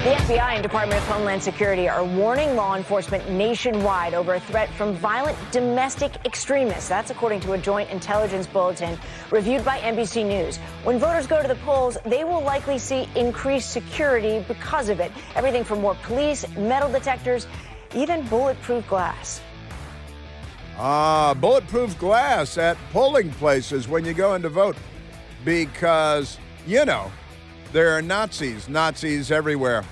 The FBI and Department of Homeland Security are warning law enforcement nationwide over a threat from violent domestic extremists. That's according to a joint intelligence bulletin reviewed by NBC News. When voters go to the polls, they will likely see increased security because of it. Everything from more police, metal detectors, even bulletproof glass. Bulletproof glass at polling places when you go in to vote because, you know, there are Nazis everywhere.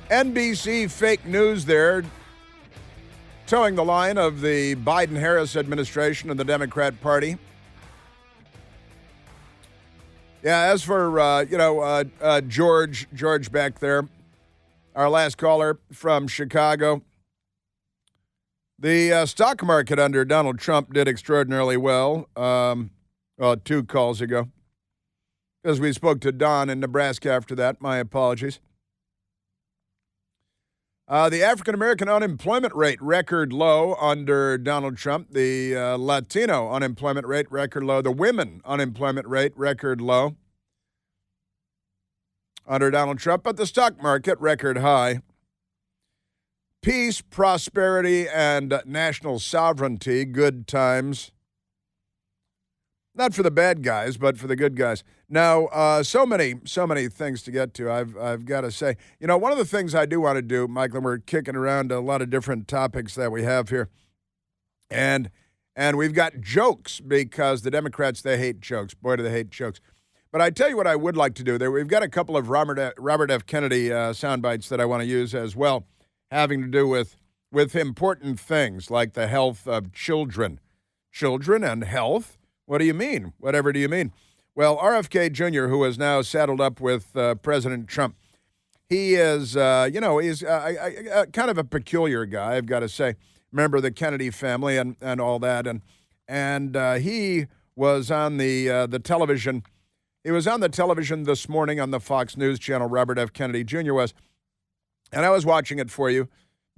NBC fake news there, towing the line of the Biden-Harris administration and the Democrat Party. Yeah, as for, George back there, our last caller from Chicago, the stock market under Donald Trump did extraordinarily well. 2 calls ago, because we spoke to Don in Nebraska after that. My apologies. The African-American unemployment rate, record low under Donald Trump. The Latino unemployment rate, record low. The women unemployment rate, record low under Donald Trump. But the stock market, record high. Peace, prosperity, and national sovereignty, good times. Not for the bad guys, but for the good guys. Now, so many things to get to. I've got to say, you know, one of the things I do want to do, Michael, and we're kicking around a lot of different topics that we have here, and we've got jokes because the Democrats, they hate jokes. Boy, do they hate jokes. But I tell you what I would like to do. There, we've got a couple of Robert F. Kennedy sound bites that I want to use as well, having to do with important things like the health of children, and health. What do you mean? Whatever do you mean? Well, RFK Jr., who is now saddled up with President Trump, he is, he's kind of a peculiar guy, I've got to say. Member of the Kennedy family and all that. And he was on the television. He was on the television this morning on the Fox News channel, Robert F. Kennedy Jr. was. And I was watching it for you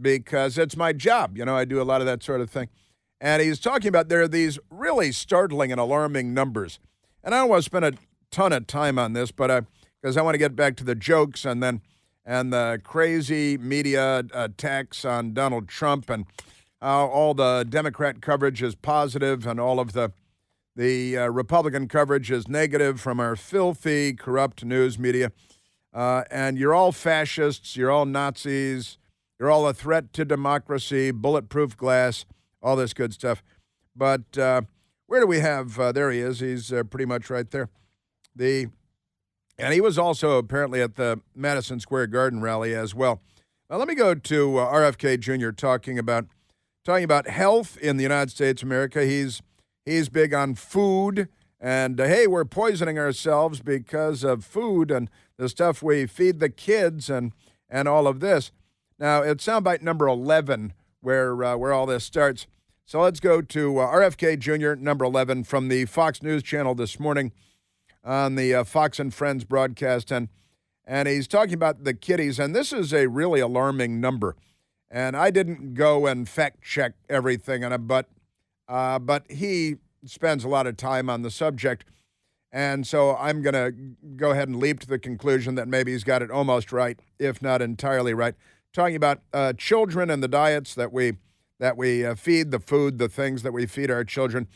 because it's my job. You know, I do a lot of that sort of thing. And he's talking about there are these really startling and alarming numbers. And I don't want to spend a ton of time on this, but because I want to get back to the jokes and the crazy media attacks on Donald Trump and all the Democrat coverage is positive and all of the Republican coverage is negative from our filthy, corrupt news media. And you're all fascists, you're all Nazis, you're all a threat to democracy, bulletproof glass, all this good stuff. But where do we have, there he is, he's pretty much right there. And he was also apparently at the Madison Square Garden rally as well. Now let me go to RFK Jr. talking about health in the United States of America. He's big on food and, hey, we're poisoning ourselves because of food and the stuff we feed the kids and all of this. Now, it's soundbite number 11 where all this starts. So let's go to RFK Jr., number 11, from the Fox News channel this morning on the Fox and Friends broadcast. And he's talking about the kiddies, and this is a really alarming number. And I didn't go and fact-check everything on it, but he spends a lot of time on the subject. And so I'm going to go ahead and leap to the conclusion that maybe he's got it almost right, if not entirely right. Talking about children and the diets that we feed, the food, the things that we feed our children.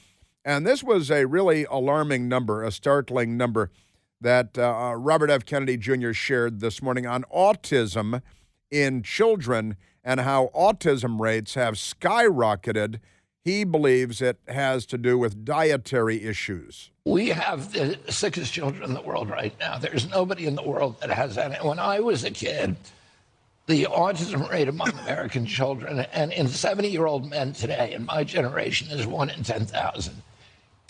And this was a really alarming number, a startling number that Robert F. Kennedy Jr. shared this morning on autism in children and how autism rates have skyrocketed. He believes it has to do with dietary issues. We have the sickest children in the world right now. There's nobody in the world that has that. When I was a kid, the autism rate among American children and in 70-year-old men today, in my generation, is 1 in 10,000.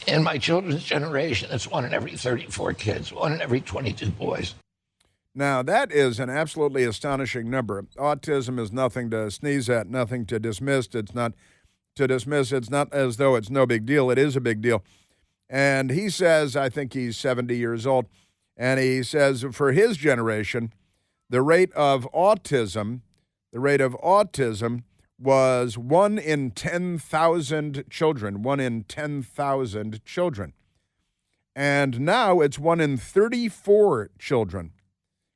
In my children's generation, it's 1 in every 34 kids, 1 in every 22 boys. Now, that is an absolutely astonishing number. Autism is nothing to sneeze at, nothing to dismiss. It's not to dismiss. It's not as though it's no big deal. It is a big deal. And he says, I think he's 70 years old, and he says for his generation, the rate of autism was 1 in 10,000 children, 1 in 10,000 children. And now it's 1 in 34 children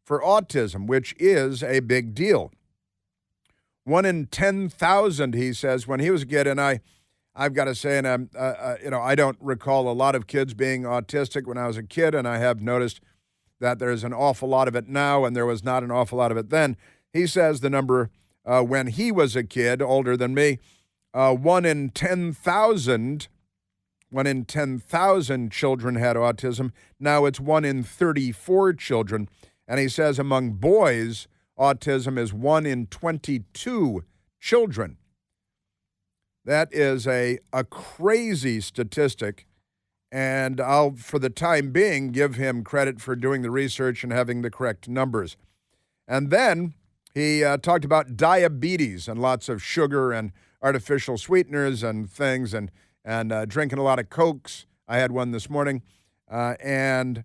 for autism, which is a big deal. 1 in 10,000, he says, when he was a kid. And I've got to say, and I don't recall a lot of kids being autistic when I was a kid, and I have noticed that there's an awful lot of it now, and there was not an awful lot of it then. He says the number when he was a kid, older than me, 1 in 10,000 children had autism. Now it's 1 in 34 children. And he says among boys, autism is 1 in 22 children. That is a crazy statistic. And I'll, for the time being, give him credit for doing the research and having the correct numbers. And then he talked about diabetes and lots of sugar and artificial sweeteners and things and drinking a lot of Cokes. I had one this morning. And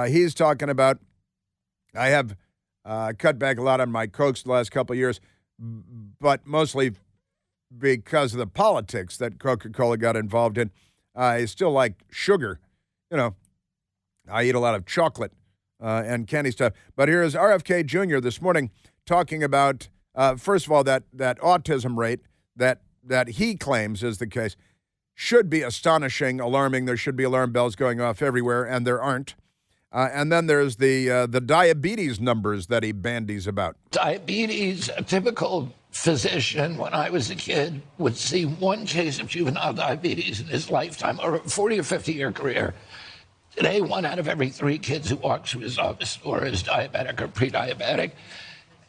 he's talking about, I have cut back a lot on my Cokes the last couple of years, but mostly because of the politics that Coca-Cola got involved in. I still like sugar. I eat a lot of chocolate and candy stuff. But here is RFK Jr. this morning talking about, first of all, that autism rate that he claims is the case should be astonishing, alarming. There should be alarm bells going off everywhere, and there aren't. And then there's the diabetes numbers that he bandies about. Diabetes, a typical physician when I was a kid would see one case of juvenile diabetes in his lifetime, or a 40 or 50-year career. Today, 1 out of every 3 kids who walk through his office door is diabetic or pre-diabetic,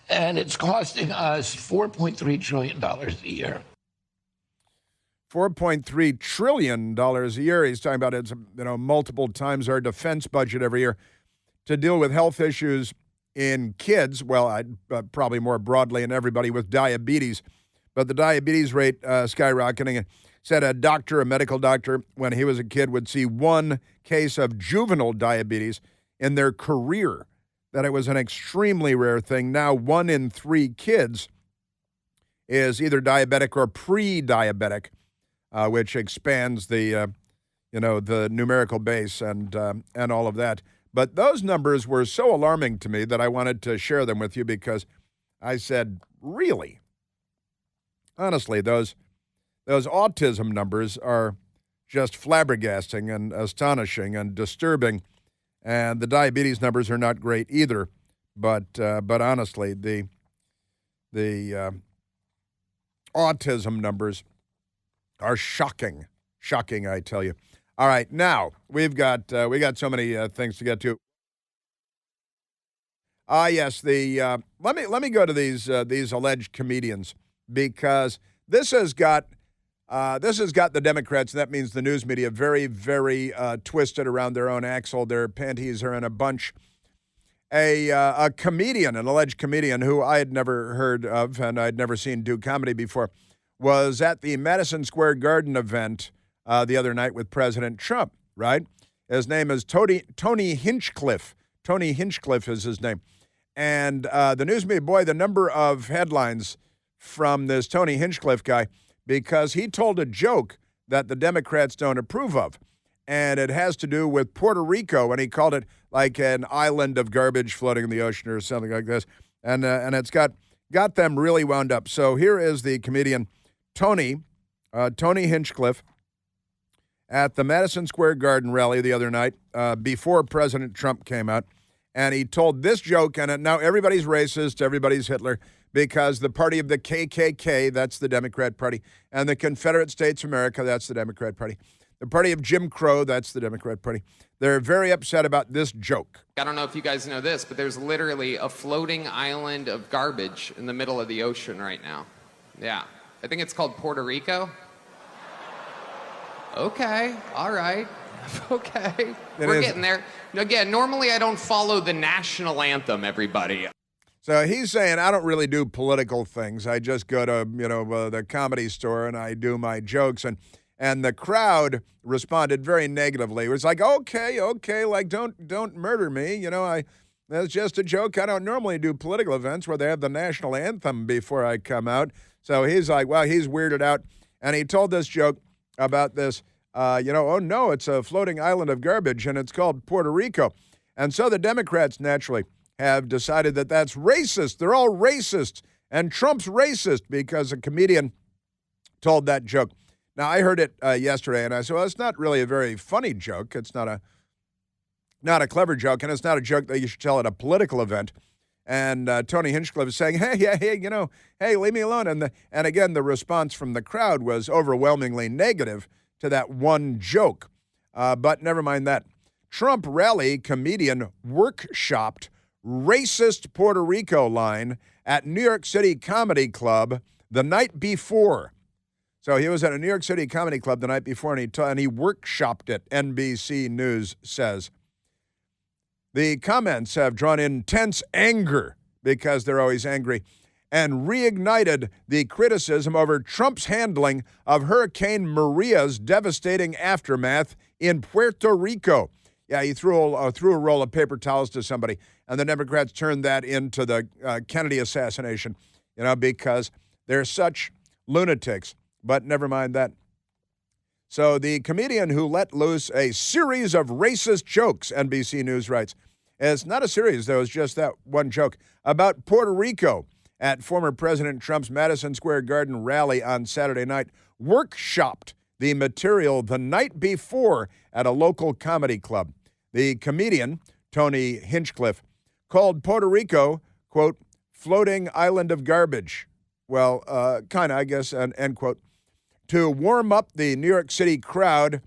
and it's costing us $4.3 trillion a year. $4.3 trillion a year. He's talking about it's multiple times our defense budget every year to deal with health issues in kids. Well, probably more broadly in everybody with diabetes, but the diabetes rate skyrocketing. Said a medical doctor, when he was a kid, would see 1 case of juvenile diabetes in their career, that it was an extremely rare thing. Now 1 in 3 kids is either diabetic or pre-diabetic, which expands the numerical base and all of that. But those numbers were so alarming to me that I wanted to share them with you, because I said, really? Honestly, those autism numbers are just flabbergasting and astonishing and disturbing, and the diabetes numbers are not great either. But honestly, the autism numbers are shocking, I tell you. All right, now we got so many things to get to. Yes, let me go to these alleged comedians, because this has got the Democrats, and that means the news media, very, very twisted around their own axle. Their panties are in a bunch. A comedian, an alleged comedian who I had never heard of and I'd never seen do comedy before, was at the Madison Square Garden event the other night with President Trump, right? His name is Tony Hinchcliffe. Tony Hinchcliffe is his name. And the news media, boy, the number of headlines from this Tony Hinchcliffe guy, because he told a joke that the Democrats don't approve of. And it has to do with Puerto Rico, and he called it like an island of garbage floating in the ocean or something like this. And it's got them really wound up. So here is the comedian Tony Hinchcliffe at the Madison Square Garden rally the other night before President Trump came out. And he told this joke, and now everybody's racist, everybody's Hitler, because the party of the KKK, that's the Democrat Party, and the Confederate States of America, that's the Democrat Party. The party of Jim Crow, that's the Democrat Party. They're very upset about this joke. I don't know if you guys know this, but there's literally a floating island of garbage in the middle of the ocean right now. Yeah. I think it's called Puerto Rico. Okay. All right. Okay. We're getting there. Again, normally I don't follow the national anthem, everybody. So he's saying, I don't really do political things. I just go to, the comedy store and I do my jokes. And the crowd responded very negatively. It was like, okay, like don't murder me. That's just a joke. I don't normally do political events where they have the national anthem before I come out. So he's like, well, he's weirded out. And he told this joke about this oh no, it's a floating island of garbage and it's called Puerto Rico. And so the Democrats naturally have decided that that's racist. They're all racist. And Trump's racist because a comedian told that joke. Now, I heard it yesterday, and I said, well, it's not really a very funny joke. It's not a clever joke, and it's not a joke that you should tell at a political event. And Tony Hinchcliffe is saying, hey, leave me alone. And again, the response from the crowd was overwhelmingly negative to that one joke. But never mind that. Trump rally comedian workshopped racist Puerto Rico line at New York City Comedy Club the night before. So he was at a New York City Comedy Club the night before, and he workshopped it, NBC News says. The comments have drawn intense anger, because they're always angry, and reignited the criticism over Trump's handling of Hurricane Maria's devastating aftermath in Puerto Rico. Yeah, he threw a roll of paper towels to somebody, and the Democrats turned that into the Kennedy assassination, because they're such lunatics. But never mind that. So the comedian who let loose a series of racist jokes, NBC News writes, it's not a series, though, it's just that one joke, about Puerto Rico at former President Trump's Madison Square Garden rally on Saturday night, workshopped the material the night before at a local comedy club. The comedian, Tony Hinchcliffe, called Puerto Rico, quote, floating island of garbage. Well, kind of, I guess, end quote. To warm up the New York City crowd,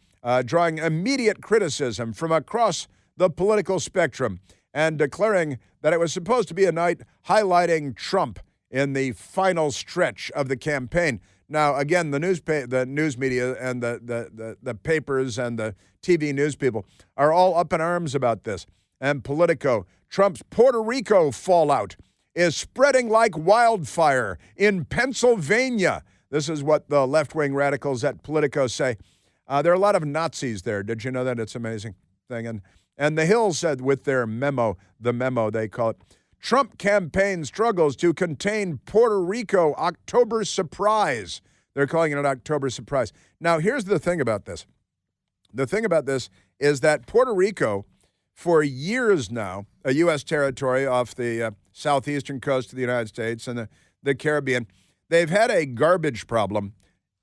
drawing immediate criticism from across the political spectrum and declaring that it was supposed to be a night highlighting Trump in the final stretch of the campaign. Now, again, the news media and the papers and the TV news people are all up in arms about this. And Politico, Trump's Puerto Rico fallout is spreading like wildfire in Pennsylvania. This is what the left-wing radicals at Politico say. There are a lot of Nazis there. Did you know that? It's an amazing thing. And The Hill said with their memo, the memo they call it, Trump campaign struggles to contain Puerto Rico October surprise. They're calling it an October surprise. Now, here's the thing about this. The thing about this is that Puerto Rico, for years now, a U.S. territory off the southeastern coast of the United States and the Caribbean, they've had a garbage problem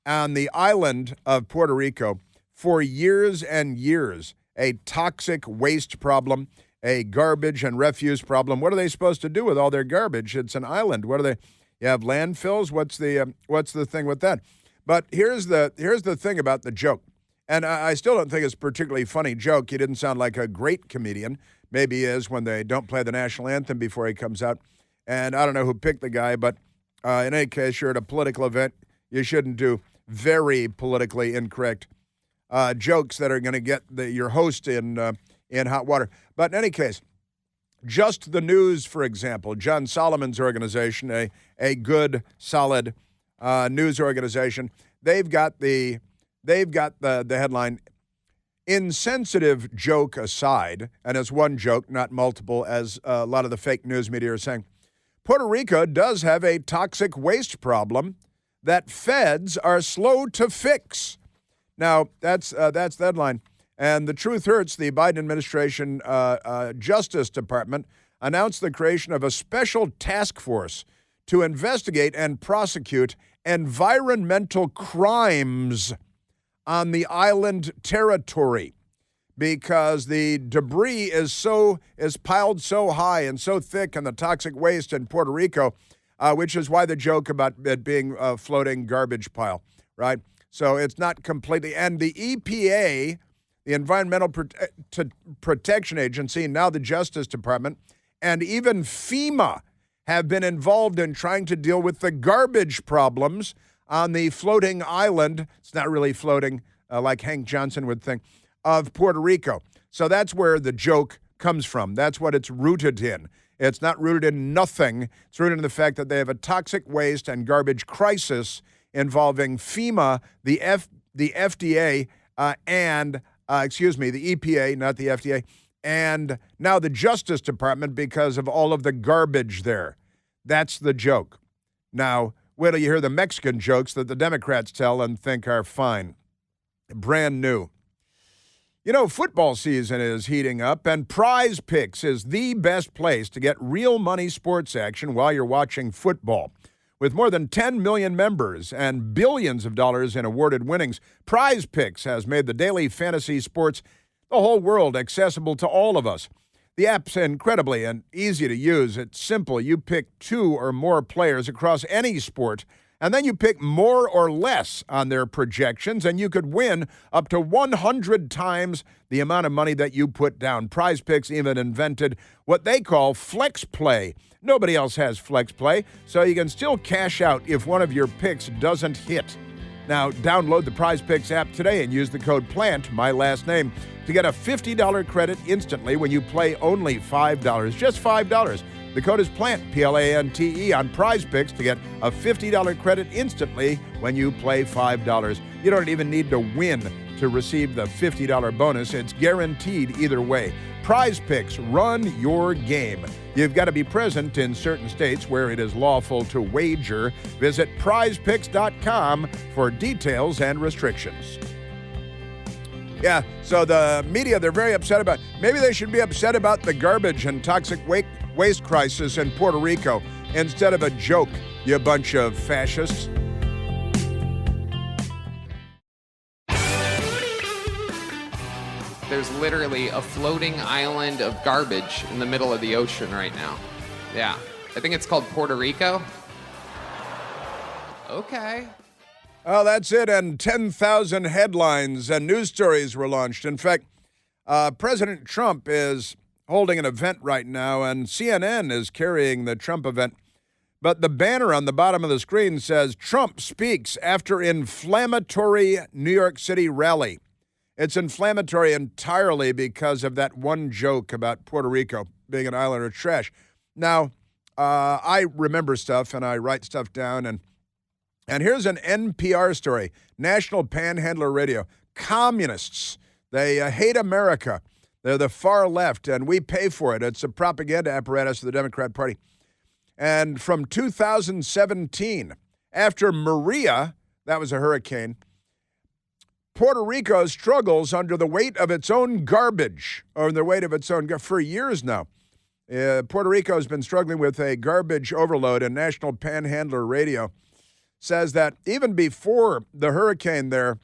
on the island of Puerto Rico for years and years, a toxic waste problem, a garbage and refuse problem. What are they supposed to do with all their garbage? It's an island. You have landfills? What's the thing with that? But here's the thing about the joke. And I still don't think it's a particularly funny joke. He didn't sound like a great comedian. Maybe he is when they don't play the national anthem before he comes out. And I don't know who picked the guy, but in any case, you're at a political event. You shouldn't do very politically incorrect jokes that are going to get your host in hot water. But in any case, Just the News, for example, John Solomon's organization, a good, solid news organization, they've got the headline, insensitive joke aside, and it's one joke, not multiple, as a lot of the fake news media are saying, Puerto Rico does have a toxic waste problem that feds are slow to fix. Now, that's the headline. And the truth hurts. The Biden administration Justice Department announced the creation of a special task force to investigate and prosecute environmental crimes on the island territory because the debris is piled so high and so thick in the toxic waste in Puerto Rico, which is why the joke about it being a floating garbage pile, right? So it's not completely. And the EPA, the Environmental Protection Agency, now the Justice Department, and even FEMA have been involved in trying to deal with the garbage problems on the floating island. It's not really floating like Hank Johnson would think, of Puerto Rico. So that's where the joke comes from. That's what it's rooted in. It's not rooted in nothing. It's rooted in the fact that they have a toxic waste and garbage crisis involving FEMA, the FDA, and the EPA, not the FDA, and now the Justice Department because of all of the garbage there. That's the joke. Now, wait till you hear the Mexican jokes that the Democrats tell and think are fine. brand new. You know, football season is heating up, and Prize Picks is the best place to get real money sports action while you're watching football. With more than 10 million members and billions of dollars in awarded winnings, Prize Picks has made the daily fantasy sports the whole world accessible to all of us. The app's incredibly and easy to use. It's simple. You pick 2 or more players across any sport, and then you pick more or less on their projections, and you could win up to 100 times the amount of money that you put down. Prize Picks even invented what they call Flex Play. Nobody else has Flex Play, so you can still cash out if one of your picks doesn't hit. Now, download the Prize Picks app today and use the code PLANT, my last name, to get a $50 credit instantly when you play only $5. Just $5. The code is PLANT, P-L-A-N-T-E, on Prize Picks to get a $50 credit instantly when you play $5. You don't even need to win to receive the $50 bonus. It's guaranteed either way. Prize Picks, run your game. You've got to be present in certain states where it is lawful to wager. Visit prizepicks.com for details and restrictions. Yeah, so the media, they're very upset about, maybe they should be upset about the garbage and toxic waste crisis in Puerto Rico instead of a joke, you bunch of fascists. There's literally a floating island of garbage in the middle of the ocean right now. Yeah. I think it's called Puerto Rico. Okay. Oh, that's it. And 10,000 headlines and news stories were launched. In fact, President Trump is holding an event right now, and CNN is carrying the Trump event. But the banner on the bottom of the screen says, Trump speaks after inflammatory New York City rally. It's inflammatory entirely because of that one joke about Puerto Rico being an island of trash. Now, I remember stuff, and I write stuff down, and here's an NPR story, National Panhandler Radio. Communists, they hate America. They're the far left, and we pay for it. It's a propaganda apparatus of the Democrat Party. And from 2017, after Maria, that was a hurricane, Puerto Rico struggles under the weight of its own garbage, or the weight of its own for years now. Puerto Rico has been struggling with a garbage overload, and National Panhandler Radio says that even before the hurricane there,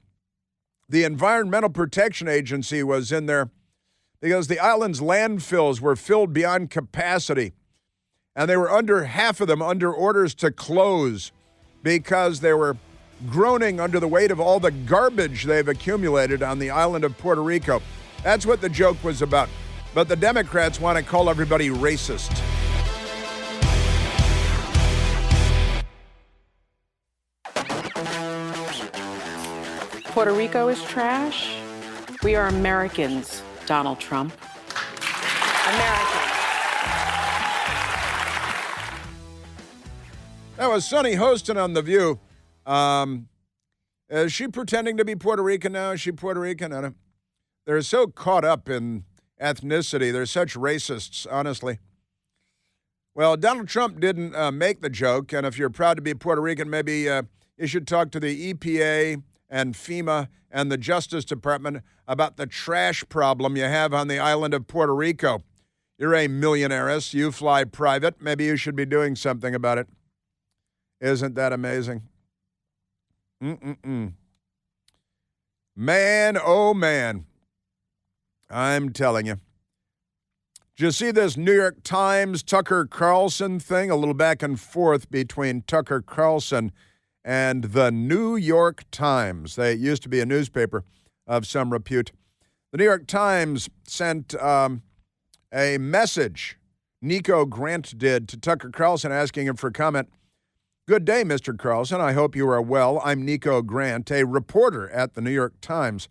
the Environmental Protection Agency was in there because the island's landfills were filled beyond capacity, and they were half of them under orders to close because they were groaning under the weight of all the garbage they've accumulated on the island of Puerto Rico. That's what the joke was about. But the Democrats want to call everybody racist. Puerto Rico is trash. We are Americans, Donald Trump. Americans. That was Sonny Hostin on The View. Is she pretending to be Puerto Rican now? Is she Puerto Rican? I don't. They're so caught up in ethnicity. They're such racists, honestly. Well, Donald Trump didn't make the joke, and if you're proud to be Puerto Rican, maybe you should talk to the EPA and FEMA and the Justice Department about the trash problem you have on the island of Puerto Rico. You're a millionairess. You fly private. Maybe you should be doing something about it. Isn't that amazing? Man, oh man. I'm telling you. Did you see this New York Times Tucker Carlson thing? A little back and forth between Tucker Carlson and the New York Times. They used to be a newspaper of some repute. The New York Times sent a message, Nico Grant did, to Tucker Carlson asking him for comment. Good day, Mr. Carlson. I hope you are well. I'm Nico Grant, a reporter at the New York Times.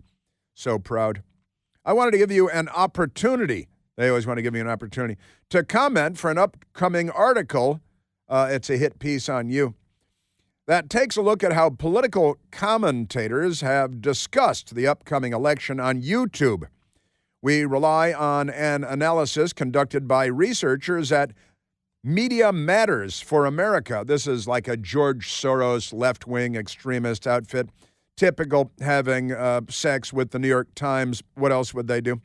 So proud. I wanted to give you an opportunity. They always want to give you an opportunity to comment for an upcoming article. It's a hit piece on you that takes a look at how political commentators have discussed the upcoming election on YouTube. We rely on an analysis conducted by researchers at Media Matters for America. This is like a George Soros left-wing extremist outfit typical having sex with the New York Times. What else would they do?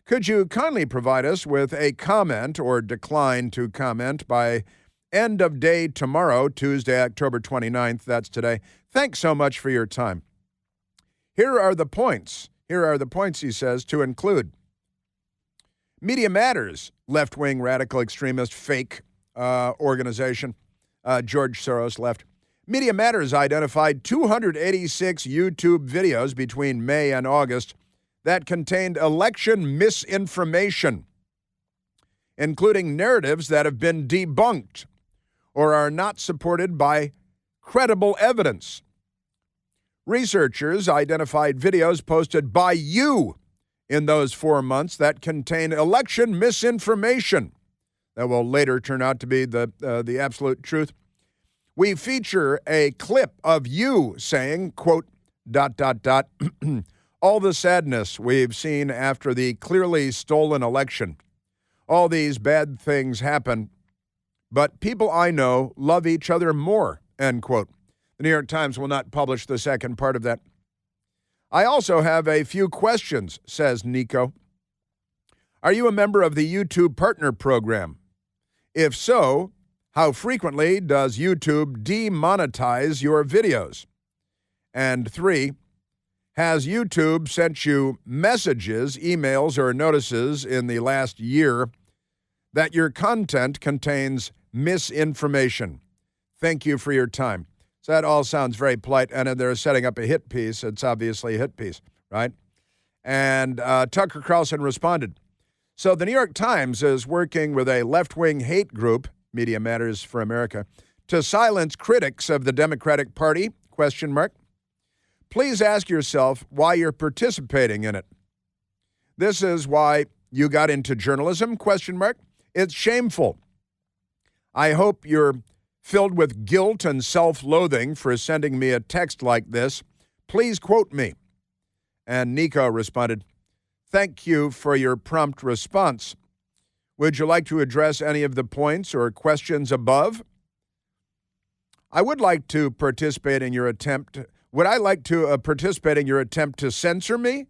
Could you kindly provide us with a comment or decline to comment by end of day tomorrow, Tuesday, October 29th? That's today. Thanks so much for your time. Here are the points. Here are the points, he says, to include. Media Matters, left-wing radical extremist fake organization. George Soros left. Media Matters identified 286 YouTube videos between May and August that contained election misinformation, including narratives that have been debunked or are not supported by credible evidence. Researchers identified videos posted by you in those 4 months that contain election misinformation that will later turn out to be the absolute truth. We feature a clip of you saying, quote, ... all the sadness we've seen after the clearly stolen election. All these bad things happen, but people I know love each other more, end quote. The New York Times will not publish the second part of that. I also have a few questions, says Nico. Are you a member of the YouTube Partner Program? If so, how frequently does YouTube demonetize your videos? And 3, has YouTube sent you messages, emails, or notices in the last year that your content contains misinformation? Thank you for your time. So that all sounds very polite, and they're setting up a hit piece. It's obviously a hit piece, right? And Tucker Carlson responded. So the New York Times is working with a left-wing hate group, Media Matters for America, to silence critics of the Democratic Party, ? Please ask yourself why you're participating in it. This is why you got into journalism, ? It's shameful. I hope you're filled with guilt and self-loathing for sending me a text like this. Please quote me. And Nico responded, thank you for your prompt response. Would you like to address any of the points or questions above? I would like to participate in your attempt. Would I like to participate in your attempt to censor me?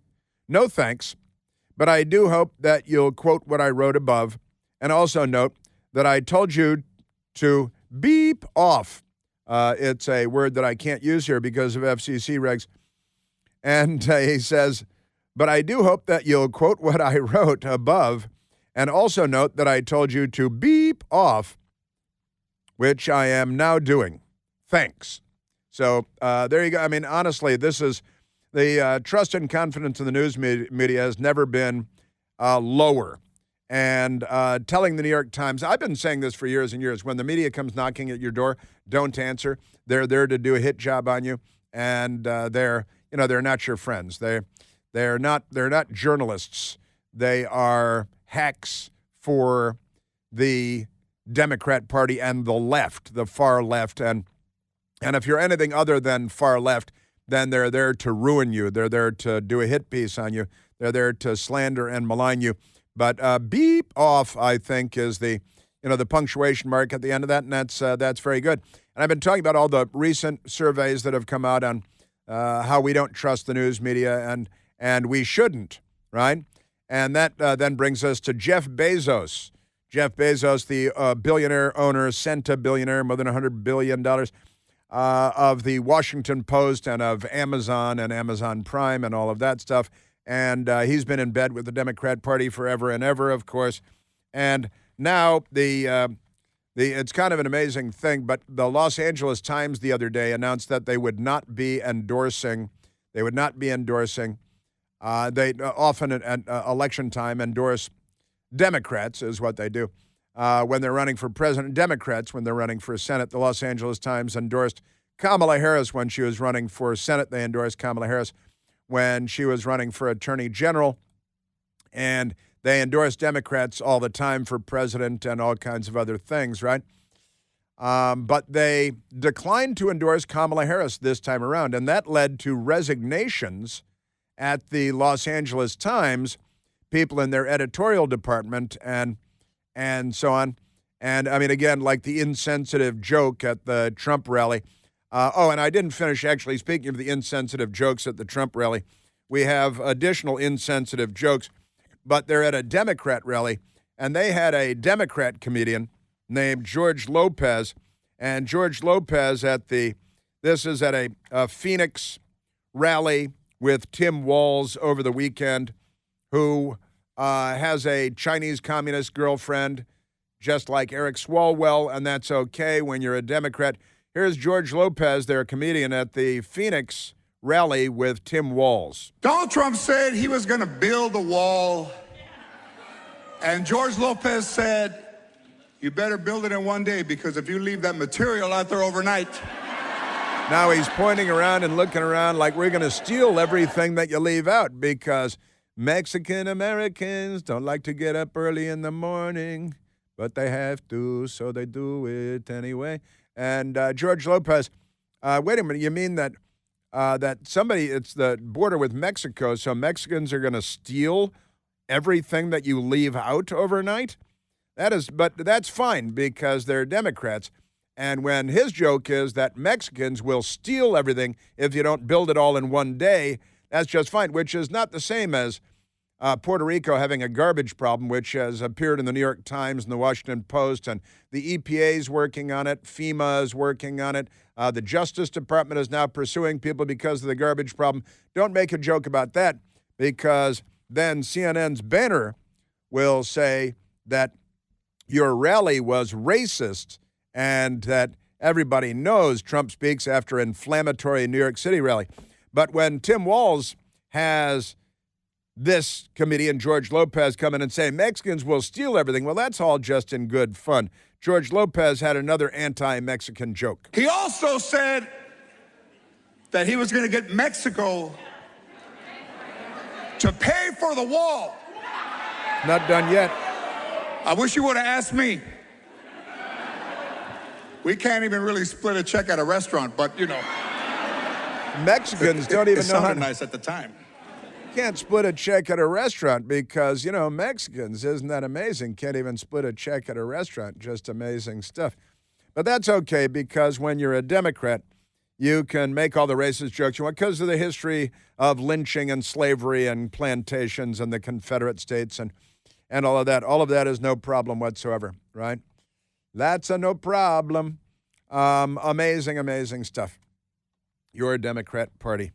No, thanks. But I do hope that you'll quote what I wrote above, and also note that I told you to beep off. It's a word that I can't use here because of FCC regs. And he says, but I do hope that you'll quote what I wrote above, and also note that I told you to beep off, which I am now doing. Thanks. So there you go. I mean, honestly, this is the trust and confidence in the news media has never been lower. And telling the New York Times, I've been saying this for years and years, when the media comes knocking at your door, don't answer. They're there to do a hit job on you, and they're not your friends. They're not journalists. They are hacks for the Democrat Party and the left, the far left, and if you're anything other than far left, then they're there to ruin you. They're there to do a hit piece on you. They're there to slander and malign you. But beep off, I think, is the punctuation mark at the end of that, and that's very good. And I've been talking about all the recent surveys that have come out on how we don't trust the news media, and we shouldn't, right? And that then brings us to Jeff Bezos. Jeff Bezos, the billionaire owner, centibillionaire, more than $100 billion, of the Washington Post and of Amazon and Amazon Prime and all of that stuff. And he's been in bed with the Democrat Party forever and ever, of course. And now it's kind of an amazing thing, but the Los Angeles Times the other day announced that they would not be endorsing. They often at election time endorse Democrats, is what they do. When they're running for president, Democrats, when they're running for Senate. The Los Angeles Times endorsed Kamala Harris when she was running for Senate. They endorsed Kamala Harris when she was running for Attorney General. And they endorse Democrats all the time for president and all kinds of other things, right? But they declined to endorse Kamala Harris this time around, and that led to resignations at the Los Angeles Times, people in their editorial department and so on. And, I mean, again, like the insensitive joke at the Trump rally, And I didn't finish, actually, speaking of the insensitive jokes at the Trump rally. We have additional insensitive jokes, but they're at a Democrat rally, and they had a Democrat comedian named George Lopez. And George Lopez this is at a Phoenix rally with Tim Walz over the weekend, who has a Chinese communist girlfriend, just like Eric Swalwell, and that's okay when you're a Democrat. Here's George Lopez, their comedian, at the Phoenix rally with Tim Walz. Donald Trump said he was going to build a wall, and George Lopez said, you better build it in one day, because if you leave that material out there overnight. Now he's pointing around and looking around like we're going to steal everything that you leave out, because Mexican Americans don't like to get up early in the morning, but they have to, so they do it anyway. And George Lopez, wait a minute, you mean that it's the border with Mexico, so Mexicans are going to steal everything that you leave out overnight? But that's fine, because they're Democrats. And when his joke is that Mexicans will steal everything if you don't build it all in one day, that's just fine, which is not the same as Puerto Rico having a garbage problem, which has appeared in the New York Times and the Washington Post, and the EPA is working on it, FEMA is working on it, the Justice Department is now pursuing people because of the garbage problem. Don't make a joke about that, because then CNN's banner will say that your rally was racist and that everybody knows Trump speaks after inflammatory New York City rally. But when Tim Walz has this comedian, George Lopez, come in and say Mexicans will steal everything, well, that's all just in good fun. George Lopez had another anti-Mexican joke. He also said that he was going to get Mexico to pay for the wall. Not done yet. I wish you would have asked me. We can't even really split a check at a restaurant, but, you know. Mexicans don't even know how to... nice at the time. Can't split a check at a restaurant because, Mexicans, isn't that amazing? Can't even split a check at a restaurant. Just amazing stuff. But that's okay, because when you're a Democrat, you can make all the racist jokes you want because of the history of lynching and slavery and plantations and the Confederate States and all of that. All of that is no problem whatsoever, right? That's a no problem. Amazing, amazing stuff. You're a Democrat Party.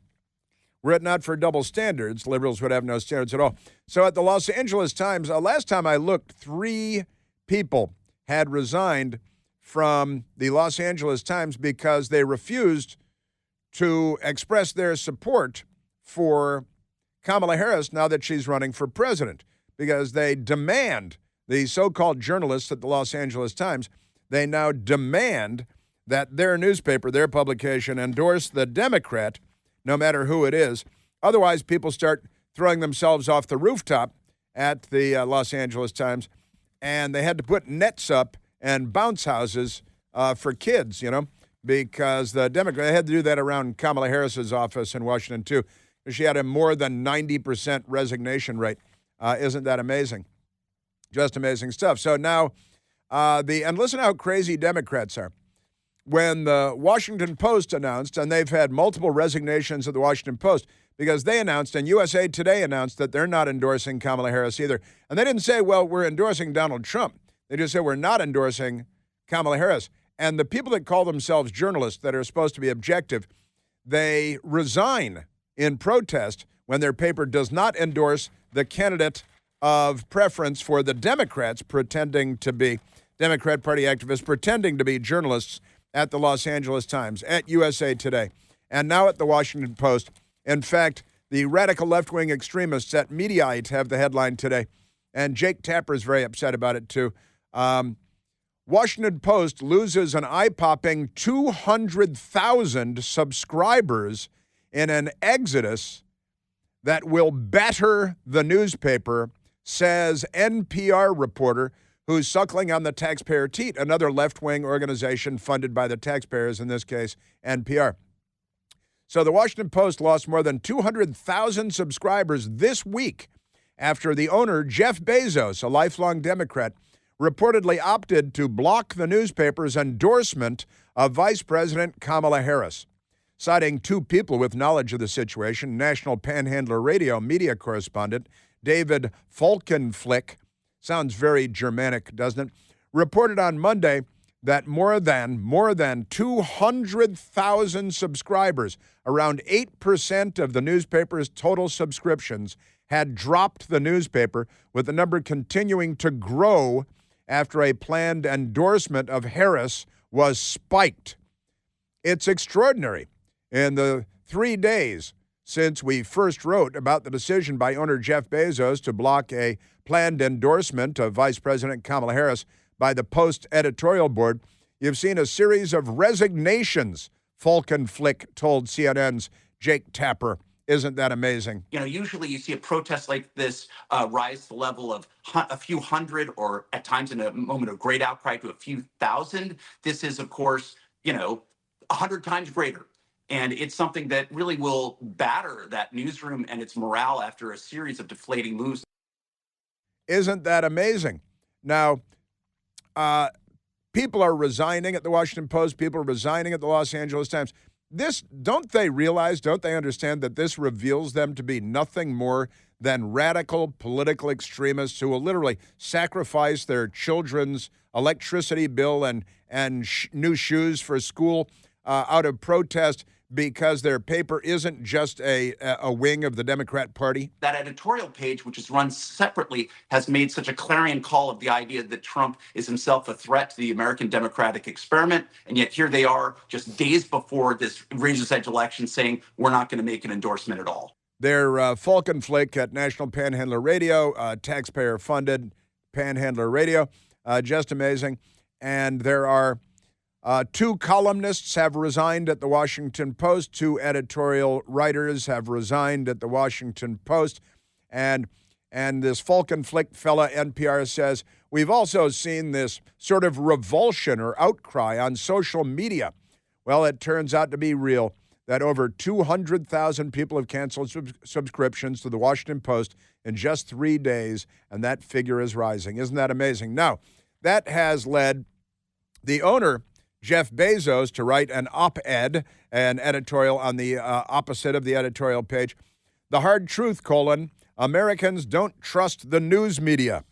Were it not for double standards, liberals would have no standards at all. So at the Los Angeles Times, last time I looked, 3 people had resigned from the Los Angeles Times because they refused to express their support for Kamala Harris now that she's running for president, because they demand, the so-called journalists at the Los Angeles Times, they now demand that their newspaper, their publication, endorse the Democrat, no matter who it is. Otherwise, people start throwing themselves off the rooftop at the Los Angeles Times, and they had to put nets up and bounce houses for kids, because the Democrat, they had to do that around Kamala Harris's office in Washington, too, because she had a more than 90% resignation rate. Isn't that amazing? Just amazing stuff. So now, and listen how crazy Democrats are. When the Washington Post announced, and they've had multiple resignations at the Washington Post, because they announced, and USA Today announced, that they're not endorsing Kamala Harris either. And they didn't say, well, we're endorsing Donald Trump. They just said, we're not endorsing Kamala Harris. And the people that call themselves journalists that are supposed to be objective, they resign in protest when their paper does not endorse the candidate of preference for the Democrats, pretending to be Democrat Party activists, pretending to be journalists at the Los Angeles Times, at USA Today, and now at the Washington Post. In fact, the radical left-wing extremists at Mediaite have the headline today, and Jake Tapper's very upset about it, too. Washington Post loses an eye-popping 200,000 subscribers in an exodus that will batter the newspaper, says NPR reporter who's suckling on the taxpayer teat, another left-wing organization funded by the taxpayers, in this case, NPR. So the Washington Post lost more than 200,000 subscribers this week after the owner, Jeff Bezos, a lifelong Democrat, reportedly opted to block the newspaper's endorsement of Vice President Kamala Harris. Citing two people with knowledge of the situation, National Panhandler Radio media correspondent David Falkenflik, sounds very Germanic, doesn't it, reported on Monday that more than 200,000 subscribers, around 8% of the newspaper's total subscriptions, had dropped the newspaper, with the number continuing to grow after a planned endorsement of Harris was spiked. It's extraordinary. In the 3 days since we first wrote about the decision by owner Jeff Bezos to block a planned endorsement of Vice President Kamala Harris by the Post editorial board, you've seen a series of resignations, Falkenflik told CNN's Jake Tapper. Isn't that amazing? You know, usually you see a protest like this rise to the level of a few hundred, or at times in a moment of great outcry to a few thousand. This is, of course, 100 times greater. And it's something that really will batter that newsroom and its morale after a series of deflating moves. Isn't that amazing? Now, people are resigning at the Washington Post. People are resigning at the Los Angeles Times. Don't they understand that this reveals them to be nothing more than radical political extremists who will literally sacrifice their children's electricity bill and new shoes for school out of protest because their paper isn't just a wing of the Democrat Party? That editorial page, which is run separately, has made such a clarion call of the idea that Trump is himself a threat to the American democratic experiment. And yet here they are just days before this Razor's Edge election saying we're not going to make an endorsement at all. They're Falkenflik at National Panhandler Radio, taxpayer-funded Panhandler Radio. Just amazing. And there are two columnists have resigned at the Washington Post. Two editorial writers have resigned at the Washington Post. And this Falkenflik fella, NPR, says, we've also seen this sort of revulsion or outcry on social media. Well, it turns out to be real, that over 200,000 people have canceled subscriptions to the Washington Post in just 3 days, and that figure is rising. Isn't that amazing? Now, that has led the owner, Jeff Bezos, to write an op-ed, an editorial on the opposite of the editorial page. The hard truth, Americans don't trust the news media.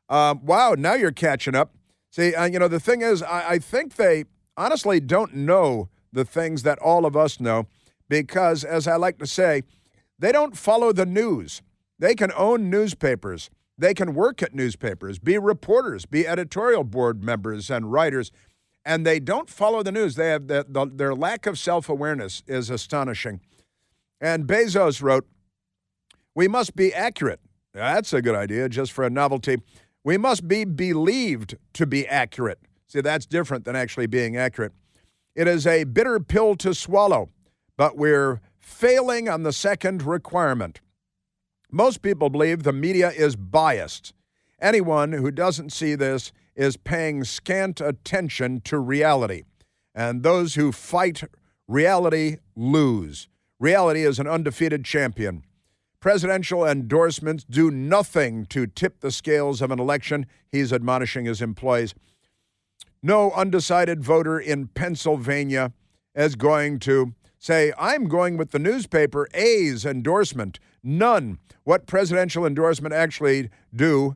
Wow, now you're catching up. See, the thing is, I think they honestly don't know the things that all of us know because, as I like to say, they don't follow the news. They can own newspapers. They can work at newspapers, be reporters, be editorial board members and writers, and they don't follow the news. They have their lack of self-awareness is astonishing. And Bezos wrote, we must be accurate. That's a good idea, just for a novelty. We must be believed to be accurate. See, that's different than actually being accurate. It is a bitter pill to swallow, but we're failing on the second requirement. Most people believe the media is biased. Anyone who doesn't see this is paying scant attention to reality. And those who fight reality lose. Reality is an undefeated champion. Presidential endorsements do nothing to tip the scales of an election, he's admonishing his employees. No undecided voter in Pennsylvania is going to say, I'm going with the newspaper A's endorsement. None. What presidential endorsement actually do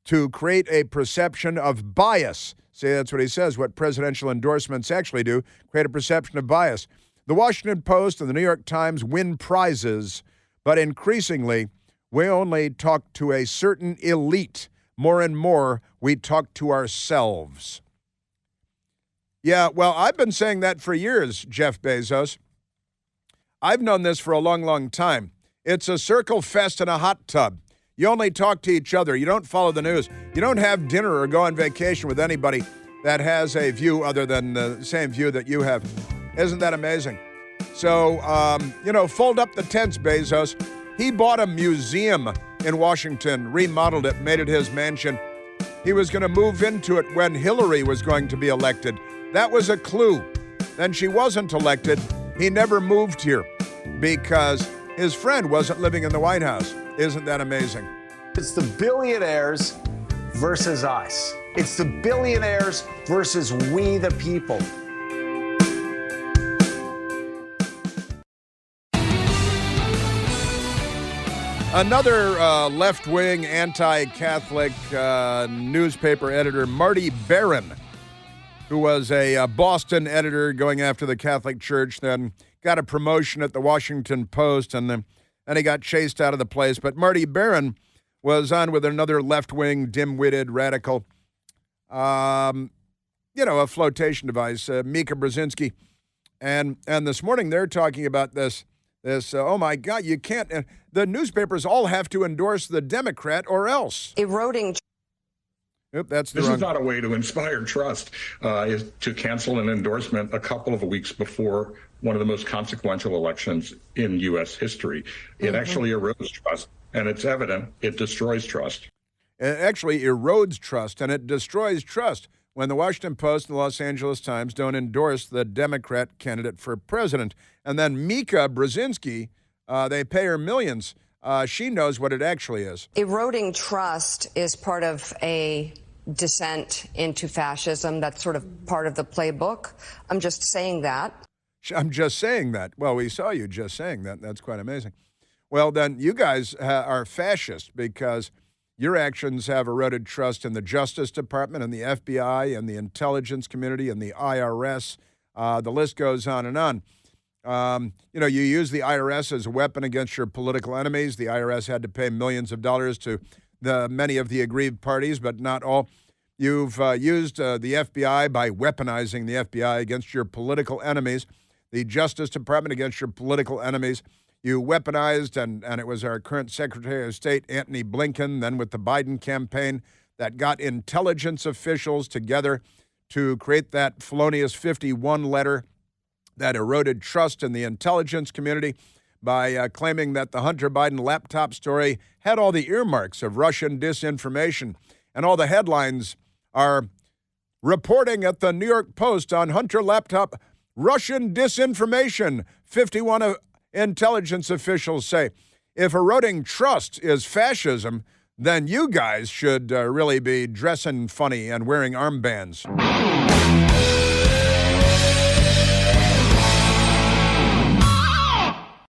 to create a perception of bias. See, that's what he says. What presidential endorsements actually do, create a perception of bias. The Washington Post and the New York Times win prizes, but increasingly, we only talk to a certain elite. More and more, we talk to ourselves. Yeah, well, I've been saying that for years, Jeff Bezos. I've known this for a long, long time. It's a circle fest in a hot tub. You only talk to each other. You don't follow the news. You don't have dinner or go on vacation with anybody that has a view other than the same view that you have. Isn't that amazing? So, fold up the tents, Bezos. He bought a museum in Washington, remodeled it, made it his mansion. He was going to move into it when Hillary was going to be elected. That was a clue. Then she wasn't elected. He never moved here because his friend wasn't living in the White House. Isn't that amazing? It's the billionaires versus us. It's the billionaires versus we the people. Another left-wing, anti-Catholic newspaper editor, Marty Barron, who was a Boston editor going after the Catholic Church, then got a promotion at the Washington Post, and he got chased out of the place. But Marty Barron was on with another left-wing, dim-witted radical, a flotation device, Mika Brzezinski. And this morning they're talking about this, oh my God, you can't, the newspapers all have to endorse the Democrat or else. Eroding. Oop, that's the This wrong. is not a way to inspire trust, is to cancel an endorsement a couple of weeks before one of the most consequential elections in U.S. history. It actually erodes trust, and it's evident it destroys trust. It actually erodes trust, and it destroys trust when the Washington Post and the Los Angeles Times don't endorse the Democrat candidate for president. And then Mika Brzezinski, they pay her millions. She knows what it actually is. Eroding trust is part of a descent into fascism. That's sort of part of the playbook. I'm just saying that. I'm just saying that. Well, we saw you just saying that. That's quite amazing. Well, then you guys are fascist because your actions have eroded trust in the Justice Department and the FBI and the intelligence community and the IRS. The list goes on and on. You use the IRS as a weapon against your political enemies. The IRS had to pay millions of dollars to many of the aggrieved parties, but not all. You've used the FBI by weaponizing the FBI against your political enemies, the Justice Department against your political enemies. You weaponized, and it was our current Secretary of State, Antony Blinken, then with the Biden campaign, that got intelligence officials together to create that felonious 51 letter that eroded trust in the intelligence community by claiming that the Hunter Biden laptop story had all the earmarks of Russian disinformation. And all the headlines are reporting at the New York Post on Hunter laptop, Russian disinformation, 51 intelligence officials say. If eroding trust is fascism, then you guys should really be dressing funny and wearing armbands.